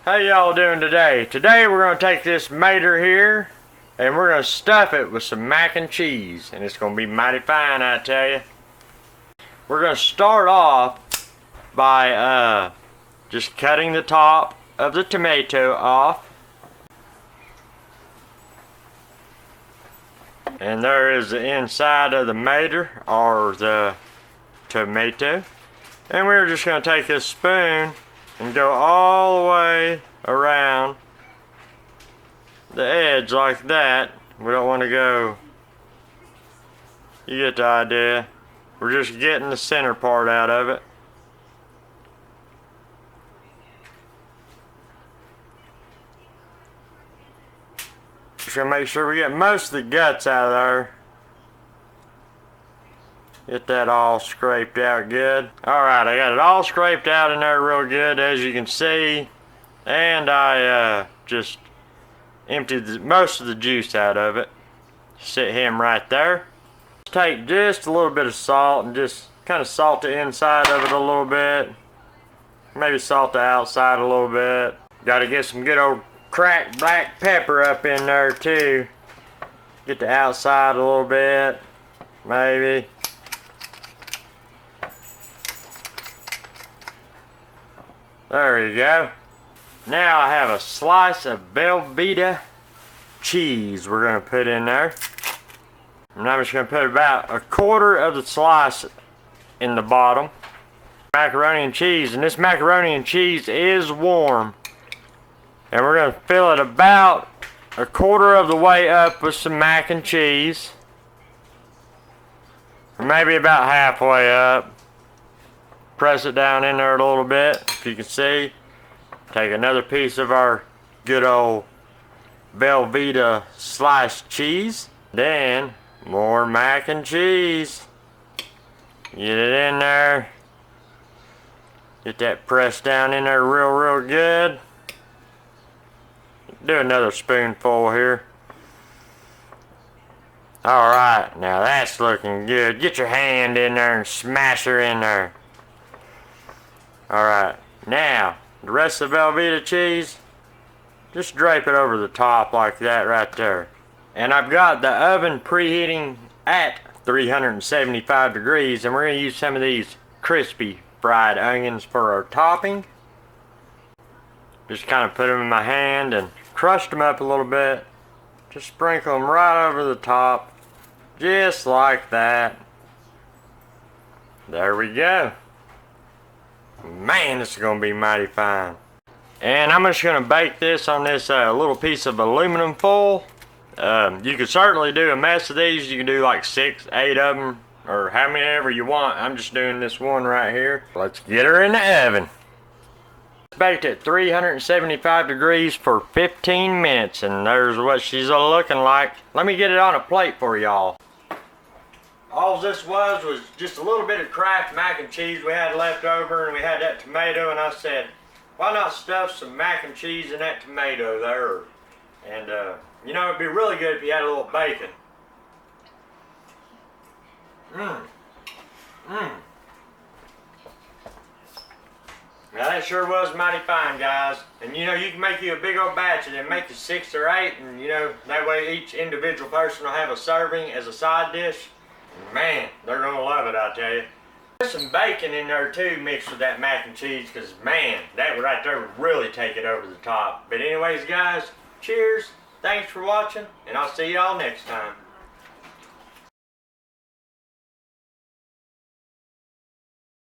How y'all doing today? Today we're going to take this mater here and we're going to stuff it with some mac and cheese, and it's going to be mighty fine, I tell you. We're going to start off by just cutting the top of the tomato off. And there is the inside of the mater, or the tomato. And we're just going to take this spoon and go all the way around the edge like that. We don't want to go, you get the idea. We're just getting the center part out of it. Just gonna make sure we get most of the guts out of there. Get that all scraped out good. Alright, I got it all scraped out in there real good, as you can see. And I just emptied most of the juice out of it. Sit him right there. Take just a little bit of salt and just kind of salt the inside of it a little bit. Maybe salt the outside a little bit. Got to get some good old cracked black pepper up in there too. Get the outside a little bit, maybe. There you go. Now I have a slice of Velveeta cheese we're going to put in there. And I'm just going to put about a quarter of the slice in the bottom. Macaroni and cheese. And this macaroni and cheese is warm. And we're going to fill it about a quarter of the way up with some mac and cheese. Or maybe about halfway up. Press it down in there a little bit, if you can see. Take another piece of our good old Velveeta sliced cheese. Then, more mac and cheese. Get it in there. Get that pressed down in there real good. Do another spoonful here. Alright, now that's looking good. Get your hand in there and smash her in there. Alright, now the rest of the Velveeta cheese, just drape it over the top like that right there. And I've got the oven preheating at 375 degrees, and we're going to use some of these crispy fried onions for our topping. Just kind of put them in my hand and crushed them up a little bit. Just sprinkle them right over the top, just like that. There we go. Man, this is going to be mighty fine. And I'm just going to bake this on this little piece of aluminum foil. You could certainly do a mess of these. You can do like 6, 8 of them, or how many ever you want. I'm just doing this one right here. Let's get her in the oven. Baked at 375 degrees for 15 minutes, and there's what she's looking like. Let me get it on a plate for y'all. All this was just a little bit of Kraft mac and cheese we had left over, and we had that tomato, and I said, why not stuff some mac and cheese in that tomato there? And you know, it'd be really good if you had a little bacon. Now that sure was mighty fine, guys. And you know, you can make you a big old batch and then make you 6 or 8, and you know, that way each individual person will have a serving as a side dish. Man, they're gonna love it, I tell you. There's some bacon in there too, mixed with that mac and cheese, because man, that right there would really take it over the top. But anyways, guys, cheers, thanks for watching, and I'll see y'all next time.